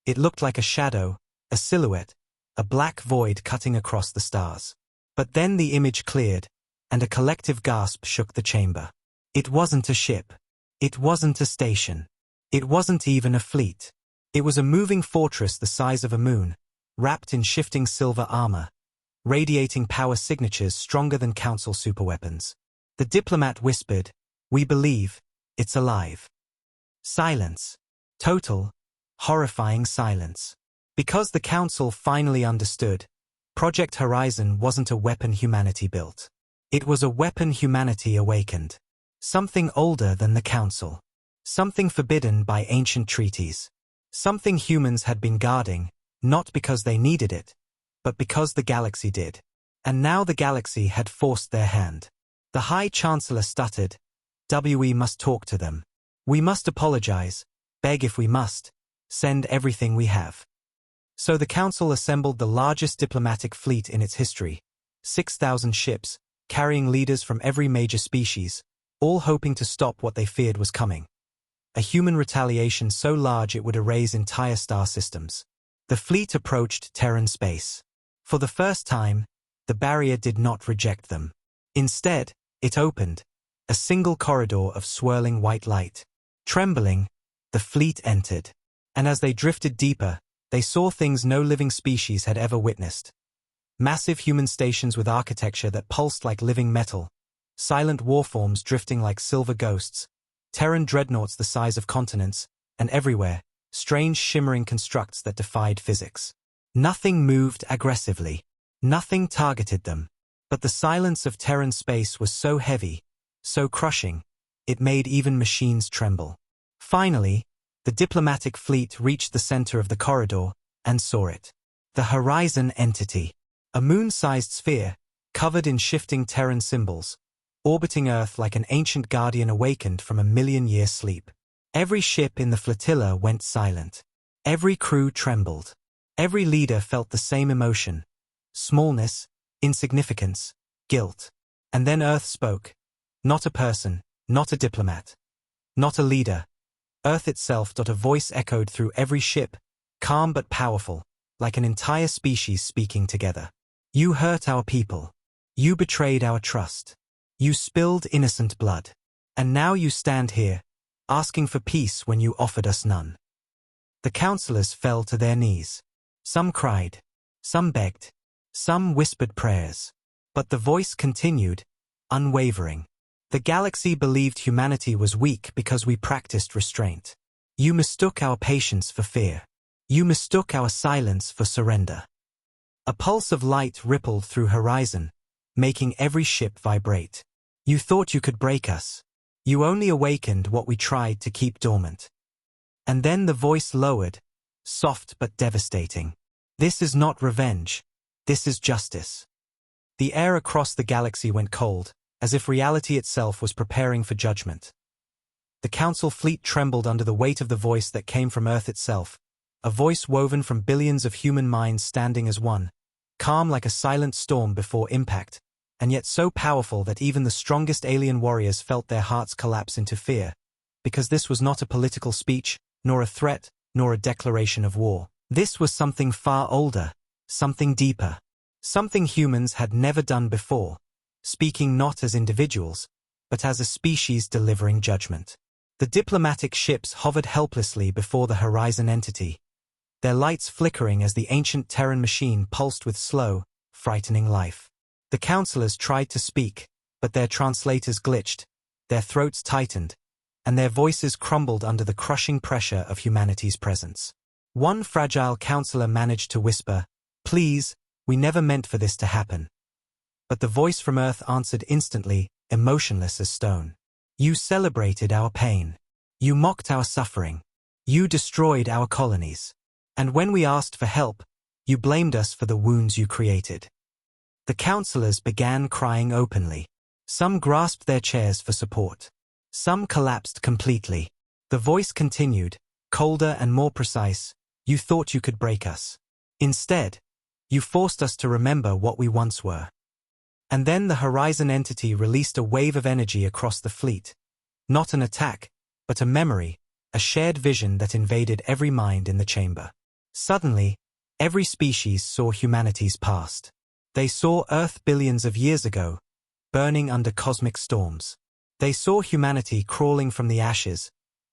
Speaker 1: It looked like a shadow, a silhouette, a black void cutting across the stars. But then the image cleared, and a collective gasp shook the chamber. It wasn't a ship. It wasn't a station. It wasn't even a fleet. It was a moving fortress the size of a moon, wrapped in shifting silver armor, radiating power signatures stronger than Council superweapons. The diplomat whispered, "We believe, it's alive." Silence. Total, horrifying silence. Because the Council finally understood, Project Horizon wasn't a weapon humanity built. It was a weapon humanity awakened. Something older than the Council. Something forbidden by ancient treaties. Something humans had been guarding, not because they needed it, but because the galaxy did. And now the galaxy had forced their hand. The High Chancellor stuttered, "We must talk to them. We must apologize, beg if we must, send everything we have." So the Council assembled the largest diplomatic fleet in its history, 6,000 ships, carrying leaders from every major species, all hoping to stop what they feared was coming. A human retaliation so large it would erase entire star systems. The fleet approached Terran space. For the first time, the barrier did not reject them. Instead, it opened, a single corridor of swirling white light. Trembling, the fleet entered. And as they drifted deeper, they saw things no living species had ever witnessed. Massive human stations with architecture that pulsed like living metal, silent warforms drifting like silver ghosts, Terran dreadnoughts the size of continents, and everywhere, strange shimmering constructs that defied physics. Nothing moved aggressively. Nothing targeted them. But the silence of Terran space was so heavy, so crushing, it made even machines tremble. Finally, the diplomatic fleet reached the center of the corridor and saw it. The Horizon entity. A moon-sized sphere, covered in shifting Terran symbols, orbiting Earth like an ancient guardian awakened from a million-year sleep. Every ship in the flotilla went silent. Every crew trembled. Every leader felt the same emotion: smallness, insignificance, guilt. And then Earth spoke. Not a person, not a diplomat, not a leader. Earth itself. A voice echoed through every ship, calm but powerful, like an entire species speaking together. "You hurt our people. You betrayed our trust. You spilled innocent blood. And now you stand here, asking for peace when you offered us none." The counselors fell to their knees. Some cried. Some begged. Some whispered prayers. But the voice continued, unwavering. "The galaxy believed humanity was weak because we practiced restraint. You mistook our patience for fear. You mistook our silence for surrender." A pulse of light rippled through Horizon, making every ship vibrate. "You thought you could break us. You only awakened what we tried to keep dormant." And then the voice lowered, soft but devastating. "This is not revenge. This is justice." The air across the galaxy went cold, as if reality itself was preparing for judgment. The Council fleet trembled under the weight of the voice that came from Earth itself, a voice woven from billions of human minds standing as one, calm like a silent storm before impact, and yet so powerful that even the strongest alien warriors felt their hearts collapse into fear, because this was not a political speech, nor a threat, nor a declaration of war. This was something far older, something deeper, something humans had never done before, speaking not as individuals, but as a species delivering judgment. The diplomatic ships hovered helplessly before the Horizon entity, their lights flickering as the ancient Terran machine pulsed with slow, frightening life. The counselors tried to speak, but their translators glitched, their throats tightened, and their voices crumbled under the crushing pressure of humanity's presence. One fragile counselor managed to whisper, "Please, we never meant for this to happen." But the voice from Earth answered instantly, emotionless as stone. "You celebrated our pain. You mocked our suffering. You destroyed our colonies. And when we asked for help, you blamed us for the wounds you created." The counselors began crying openly. Some grasped their chairs for support. Some collapsed completely. The voice continued, colder and more precise, "You thought you could break us. Instead, you forced us to remember what we once were." And then the Horizon entity released a wave of energy across the fleet. Not an attack, but a memory, a shared vision that invaded every mind in the chamber. Suddenly, every species saw humanity's past. They saw Earth billions of years ago, burning under cosmic storms. They saw humanity crawling from the ashes,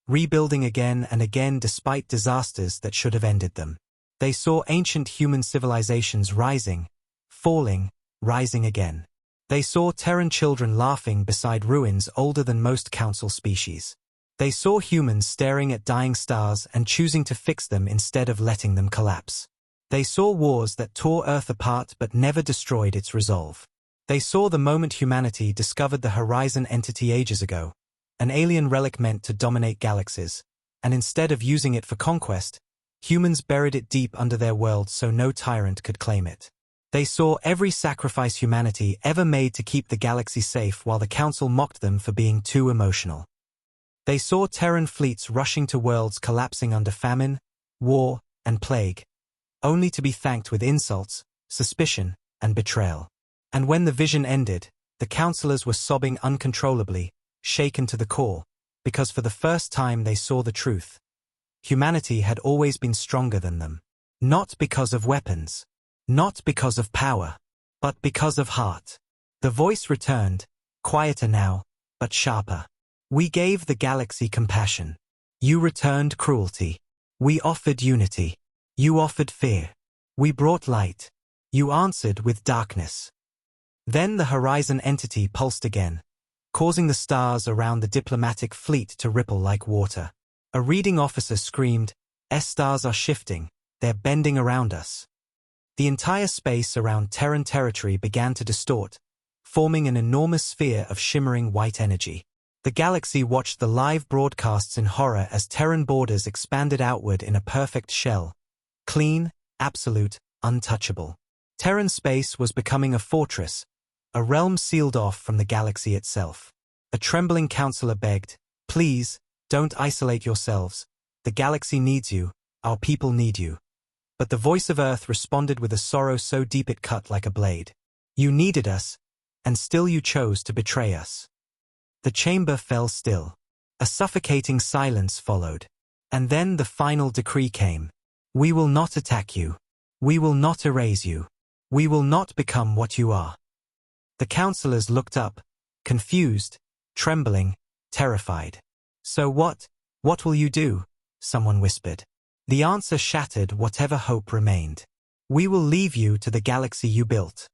Speaker 1: rebuilding again and again despite disasters that should have ended them. They saw ancient human civilizations rising, falling, rising again. They saw Terran children laughing beside ruins older than most Council species. They saw humans staring at dying stars and choosing to fix them instead of letting them collapse. They saw wars that tore Earth apart but never destroyed its resolve. They saw the moment humanity discovered the Horizon entity ages ago, an alien relic meant to dominate galaxies, and instead of using it for conquest, humans buried it deep under their world so no tyrant could claim it. They saw every sacrifice humanity ever made to keep the galaxy safe while the Council mocked them for being too emotional. They saw Terran fleets rushing to worlds collapsing under famine, war, and plague, only to be thanked with insults, suspicion, and betrayal. And when the vision ended, the counselors were sobbing uncontrollably, shaken to the core, because for the first time they saw the truth. Humanity had always been stronger than them. Not because of weapons. Not because of power. But because of heart. The voice returned, quieter now, but sharper. We gave the galaxy compassion. You returned cruelty. We offered unity. You offered fear. We brought light. You answered with darkness. Then the Horizon entity pulsed again, causing the stars around the diplomatic fleet to ripple like water. A reading officer screamed, "S-stars are shifting, they're bending around us." The entire space around Terran territory began to distort, forming an enormous sphere of shimmering white energy. The galaxy watched the live broadcasts in horror as Terran borders expanded outward in a perfect shell. Clean, absolute, untouchable. Terran space was becoming a fortress, a realm sealed off from the galaxy itself. A trembling counselor begged, "Please, don't isolate yourselves. The galaxy needs you, our people need you." But the voice of Earth responded with a sorrow so deep it cut like a blade. "You needed us, and still you chose to betray us." The chamber fell still. A suffocating silence followed. And then the final decree came. "We will not attack you. We will not erase you. We will not become what you are." The counselors looked up, confused, trembling, terrified. "So what will you do?" someone whispered. The answer shattered whatever hope remained. "We will leave you to the galaxy you built."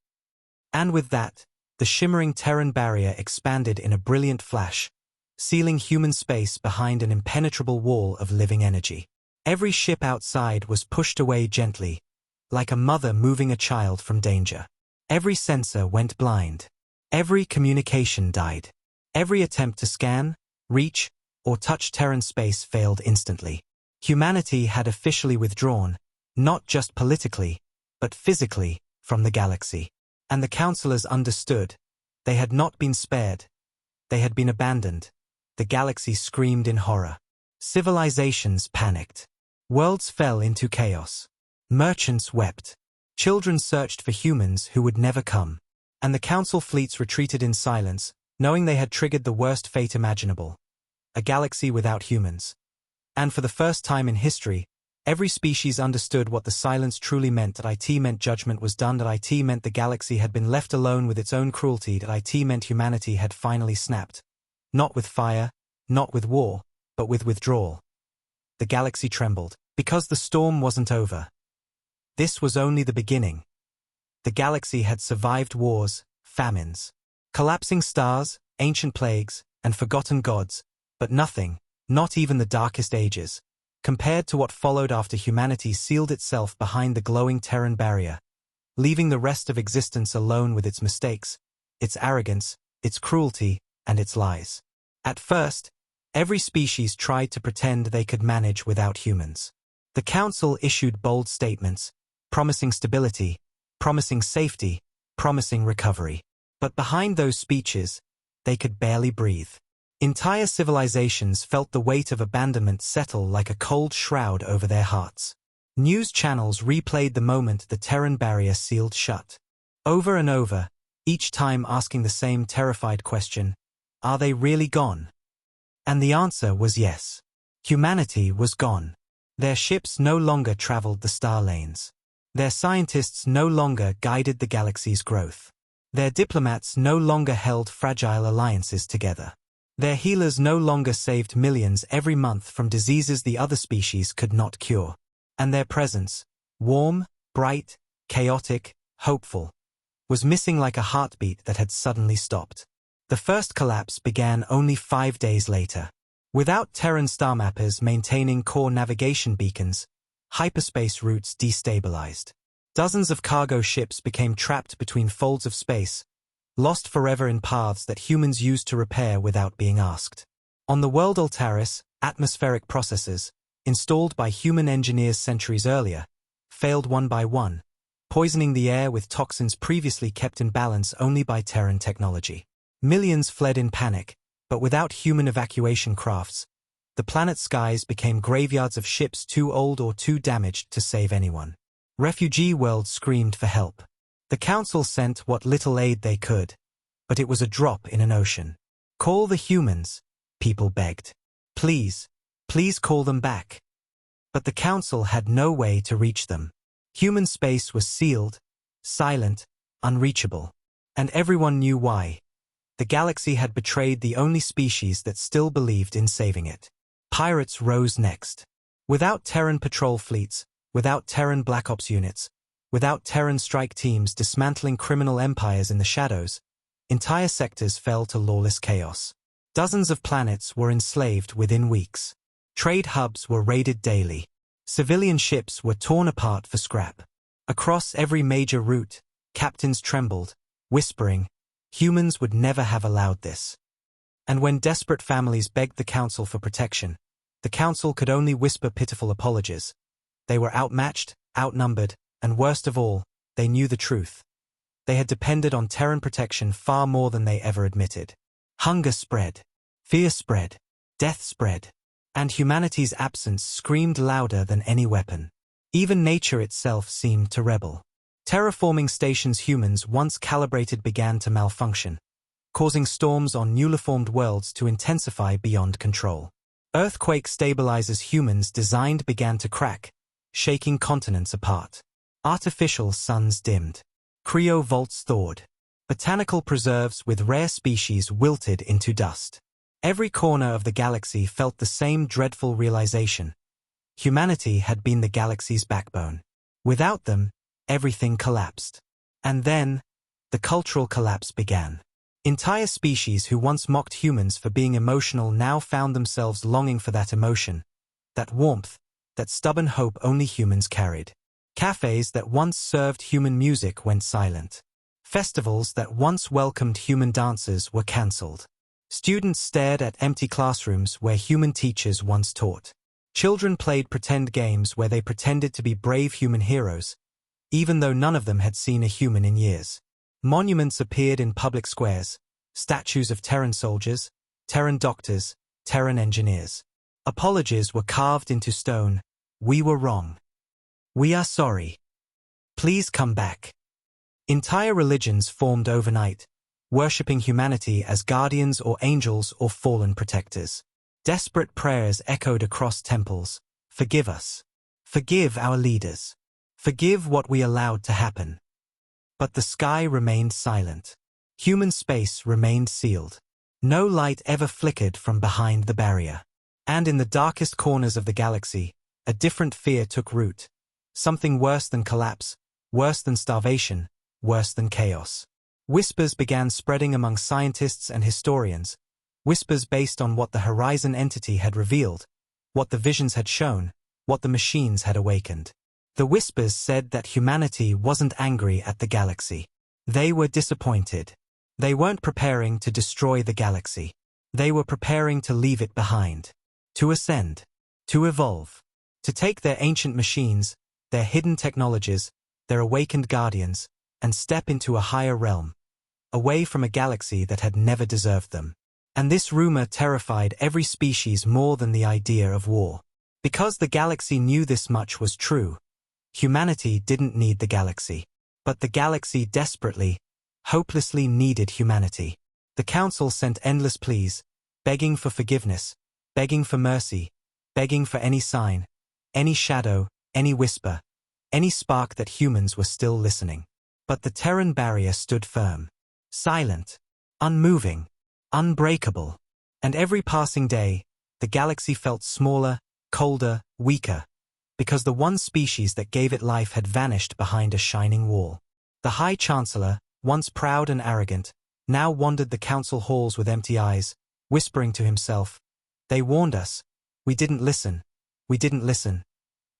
Speaker 1: And with that, the shimmering Terran barrier expanded in a brilliant flash, sealing human space behind an impenetrable wall of living energy. Every ship outside was pushed away gently, like a mother moving a child from danger. Every sensor went blind. Every communication died. Every attempt to scan, reach, or touch Terran space failed instantly. Humanity had officially withdrawn, not just politically, but physically, from the galaxy. And the counselors understood. They had not been spared. They had been abandoned. The galaxy screamed in horror. Civilizations panicked. Worlds fell into chaos. Merchants wept. Children searched for humans who would never come. And the council fleets retreated in silence, knowing they had triggered the worst fate imaginable. A galaxy without humans. And for the first time in history, every species understood what the silence truly meant. That it meant judgment was done. That it meant the galaxy had been left alone with its own cruelty. That it meant humanity had finally snapped. Not with fire, not with war, but with withdrawal. The galaxy trembled, because the storm wasn't over. This was only the beginning. The galaxy had survived wars, famines, collapsing stars, ancient plagues, and forgotten gods, but nothing, not even the darkest ages, compared to what followed after humanity sealed itself behind the glowing Terran barrier, leaving the rest of existence alone with its mistakes, its arrogance, its cruelty, and its lies. At first, every species tried to pretend they could manage without humans. The Council issued bold statements, promising stability, promising safety, promising recovery. But behind those speeches, they could barely breathe. Entire civilizations felt the weight of abandonment settle like a cold shroud over their hearts. News channels replayed the moment the Terran barrier sealed shut. Over and over, each time asking the same terrified question, "Are they really gone?" And the answer was yes. Humanity was gone. Their ships no longer traveled the star lanes. Their scientists no longer guided the galaxy's growth. Their diplomats no longer held fragile alliances together. Their healers no longer saved millions every month from diseases the other species could not cure. And their presence, warm, bright, chaotic, hopeful, was missing like a heartbeat that had suddenly stopped. The first collapse began only 5 days later. Without Terran star mappers maintaining core navigation beacons, hyperspace routes destabilized. Dozens of cargo ships became trapped between folds of space, lost forever in paths that humans used to repair without being asked. On the world Altaris, atmospheric processes, installed by human engineers centuries earlier, failed one by one, poisoning the air with toxins previously kept in balance only by Terran technology. Millions fled in panic, but without human evacuation crafts, the planet's skies became graveyards of ships too old or too damaged to save anyone. Refugee worlds screamed for help. The Council sent what little aid they could, but it was a drop in an ocean. Call the humans, people begged. Please, please call them back. But the Council had no way to reach them. Human space was sealed, silent, unreachable. And everyone knew why. The galaxy had betrayed the only species that still believed in saving it. Pirates rose next. Without Terran patrol fleets, without Terran Black Ops units, without Terran strike teams dismantling criminal empires in the shadows, entire sectors fell to lawless chaos. Dozens of planets were enslaved within weeks. Trade hubs were raided daily. Civilian ships were torn apart for scrap. Across every major route, captains trembled, whispering, humans would never have allowed this. And when desperate families begged the Council for protection, the Council could only whisper pitiful apologies. They were outmatched, outnumbered, and worst of all, they knew the truth. They had depended on Terran protection far more than they ever admitted. Hunger spread. Fear spread. Death spread. And humanity's absence screamed louder than any weapon. Even nature itself seemed to rebel. Terraforming stations humans once calibrated began to malfunction, causing storms on newly formed worlds to intensify beyond control. Earthquake stabilizers humans designed began to crack, shaking continents apart. Artificial suns dimmed. Cryo vaults thawed. Botanical preserves with rare species wilted into dust. Every corner of the galaxy felt the same dreadful realization. Humanity had been the galaxy's backbone. Without them, everything collapsed. And then, the cultural collapse began. Entire species who once mocked humans for being emotional now found themselves longing for that emotion, that warmth, that stubborn hope only humans carried. Cafes that once served human music went silent. Festivals that once welcomed human dancers were cancelled. Students stared at empty classrooms where human teachers once taught. Children played pretend games where they pretended to be brave human heroes, even though none of them had seen a human in years. Monuments appeared in public squares, statues of Terran soldiers, Terran doctors, Terran engineers. Apologies were carved into stone. We were wrong. We are sorry. Please come back. Entire religions formed overnight, worshipping humanity as guardians or angels or fallen protectors. Desperate prayers echoed across temples. Forgive us. Forgive our leaders. Forgive what we allowed to happen. But the sky remained silent. Human space remained sealed. No light ever flickered from behind the barrier. And in the darkest corners of the galaxy, a different fear took root. Something worse than collapse, worse than starvation, worse than chaos. Whispers began spreading among scientists and historians, whispers based on what the Horizon entity had revealed, what the visions had shown, what the machines had awakened. The whispers said that humanity wasn't angry at the galaxy. They were disappointed. They weren't preparing to destroy the galaxy. They were preparing to leave it behind. To ascend. To evolve. To take their ancient machines, their hidden technologies, their awakened guardians, and step into a higher realm, away from a galaxy that had never deserved them. And this rumor terrified every species more than the idea of war. Because the galaxy knew this much was true, humanity didn't need the galaxy. But the galaxy desperately, hopelessly needed humanity. The Council sent endless pleas, begging for forgiveness, begging for mercy, begging for any sign, any shadow, any whisper, any spark that humans were still listening. But the Terran barrier stood firm, silent, unmoving, unbreakable. And every passing day, the galaxy felt smaller, colder, weaker, because the one species that gave it life had vanished behind a shining wall. The High Chancellor, once proud and arrogant, now wandered the council halls with empty eyes, whispering to himself, "They warned us. We didn't listen. We didn't listen."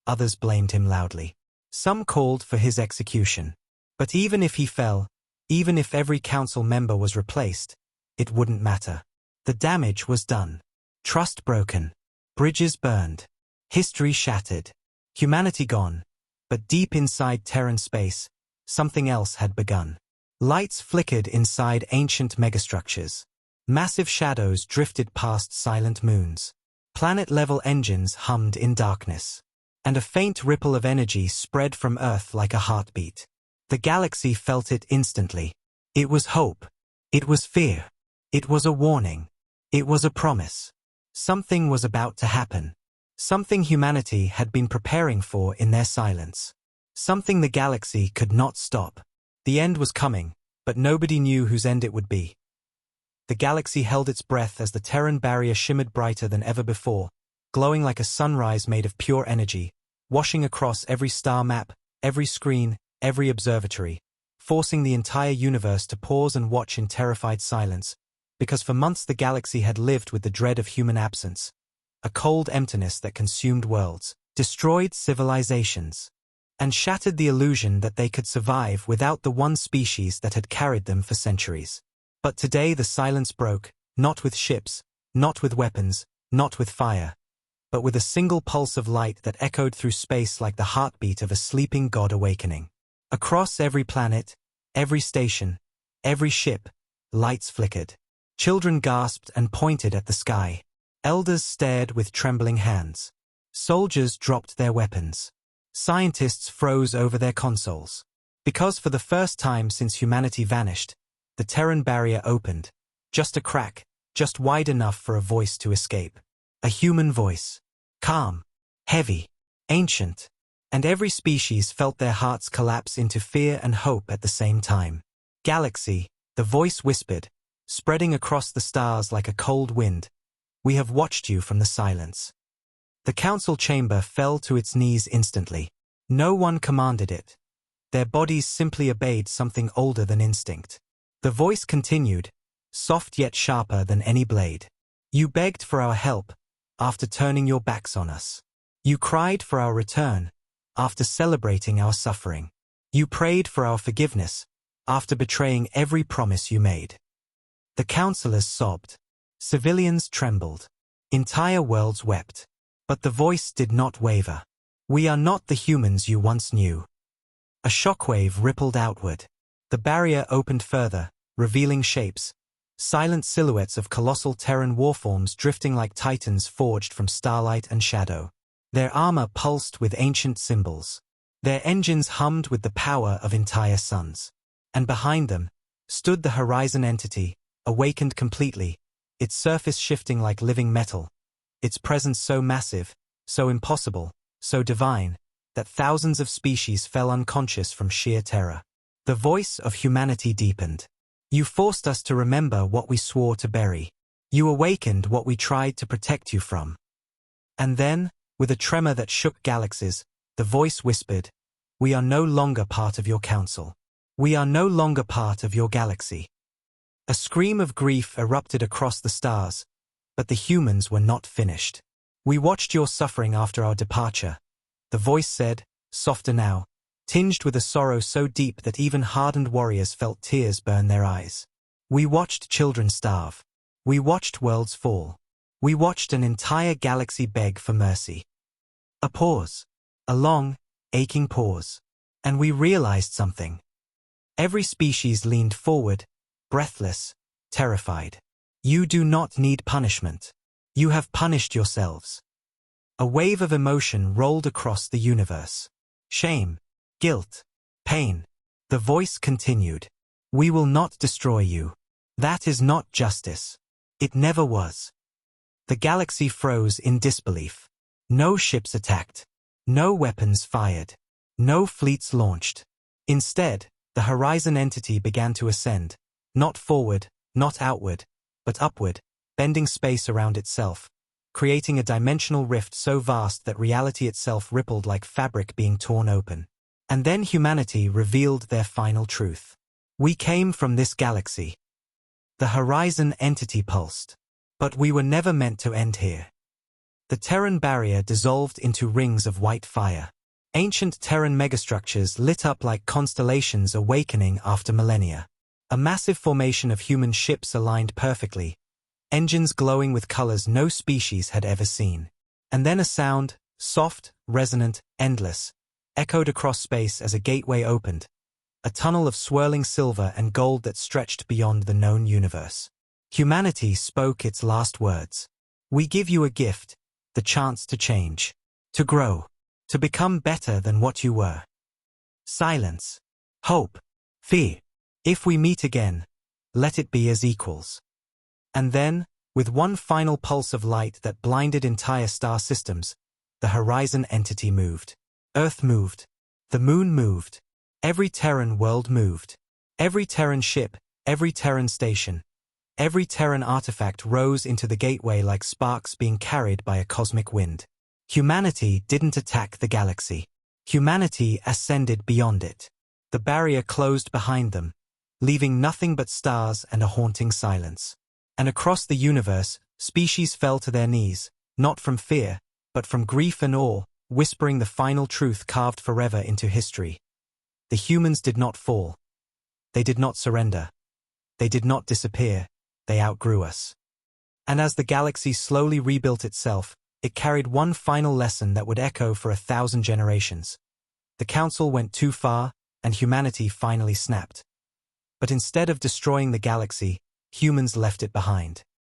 Speaker 1: Others blamed him loudly. Some called for his execution. But even if he fell, even if every council member was replaced, it wouldn't matter. The damage was done. Trust broken. Bridges burned. History shattered. Humanity gone. But deep inside Terran space, something else had begun. Lights flickered inside ancient megastructures. Massive shadows drifted past silent moons. Planet-level engines hummed in darkness. And a faint ripple of energy spread from Earth like a heartbeat. The galaxy felt it instantly. It was hope. It was fear. It was a warning. It was a promise. Something was about to happen. Something humanity had been preparing for in their silence. Something the galaxy could not stop. The end was coming, but nobody knew whose end it would be. The galaxy held its breath as the Terran barrier shimmered brighter than ever before, glowing like a sunrise made of pure energy, washing across every star map, every screen, every observatory, forcing the entire universe to pause and watch in terrified silence, because for months the galaxy had lived with the dread of human absence, a cold emptiness that consumed worlds, destroyed civilizations, and shattered the illusion that they could survive without the one species that had carried them for centuries. But today the silence broke, not with ships, not with weapons, not with fire, but with a single pulse of light that echoed through space like the heartbeat of a sleeping god awakening. Across every planet, every station, every ship, lights flickered. Children gasped and pointed at the sky. Elders stared with trembling hands. Soldiers dropped their weapons. Scientists froze over their consoles. Because for the first time since humanity vanished, the Terran barrier opened. Just a crack, just wide enough for a voice to escape. A human voice. Calm, heavy, ancient. And every species felt their hearts collapse into fear and hope at the same time. Galaxy, the voice whispered, spreading across the stars like a cold wind. We have watched you from the silence. The council chamber fell to its knees instantly. No one commanded it. Their bodies simply obeyed something older than instinct. The voice continued, soft yet sharper than any blade. You begged for our help, after turning your backs on us. You cried for our return, after celebrating our suffering. You prayed for our forgiveness, after betraying every promise you made. The councillors sobbed. Civilians trembled. Entire worlds wept. But the voice did not waver. We are not the humans you once knew. A shockwave rippled outward. The barrier opened further, revealing shapes. Silent silhouettes of colossal Terran warforms drifting like titans forged from starlight and shadow. Their armor pulsed with ancient symbols. Their engines hummed with the power of entire suns. And behind them stood the Horizon entity, awakened completely, its surface shifting like living metal, its presence so massive, so impossible, so divine, that thousands of species fell unconscious from sheer terror. The voice of humanity deepened. You forced us to remember what we swore to bury. You awakened what we tried to protect you from. And then, with a tremor that shook galaxies, the voice whispered, we are no longer part of your council. We are no longer part of your galaxy. A scream of grief erupted across the stars, but the humans were not finished. We watched your suffering after our departure. The voice said, softer now, tinged with a sorrow so deep that even hardened warriors felt tears burn their eyes. We watched children starve. We watched worlds fall. We watched an entire galaxy beg for mercy. A pause. A long, aching pause. And we realized something. Every species leaned forward, breathless, terrified. You do not need punishment. You have punished yourselves. A wave of emotion rolled across the universe. Shame. Guilt, pain. The voice continued. We will not destroy you. That is not justice. It never was. The galaxy froze in disbelief. No ships attacked. No weapons fired. No fleets launched. Instead, the Horizon entity began to ascend, not forward, not outward, but upward, bending space around itself, creating a dimensional rift so vast that reality itself rippled like fabric being torn open. And then humanity revealed their final truth. We came from this galaxy. The Horizon entity pulsed. But we were never meant to end here. The Terran barrier dissolved into rings of white fire. Ancient Terran megastructures lit up like constellations awakening after millennia. A massive formation of human ships aligned perfectly, engines glowing with colors no species had ever seen. And then a sound, soft, resonant, endless, echoed across space as a gateway opened, a tunnel of swirling silver and gold that stretched beyond the known universe. Humanity spoke its last words. We give you a gift, the chance to change, to grow, to become better than what you were. Silence, hope, fear. If we meet again, let it be as equals. And then, with one final pulse of light that blinded entire star systems, the Horizon entity moved. Earth moved. The moon moved. Every Terran world moved. Every Terran ship, every Terran station, every Terran artifact rose into the gateway like sparks being carried by a cosmic wind. Humanity didn't attack the galaxy. Humanity ascended beyond it. The barrier closed behind them, leaving nothing but stars and a haunting silence. And across the universe, species fell to their knees, not from fear, but from grief and awe, whispering the final truth carved forever into history. The humans did not fall. They did not surrender. They did not disappear. They outgrew us. And as the galaxy slowly rebuilt itself, it carried one final lesson that would echo for 1,000 generations. The Council went too far, and humanity finally snapped. But instead of destroying the galaxy, humans left it behind.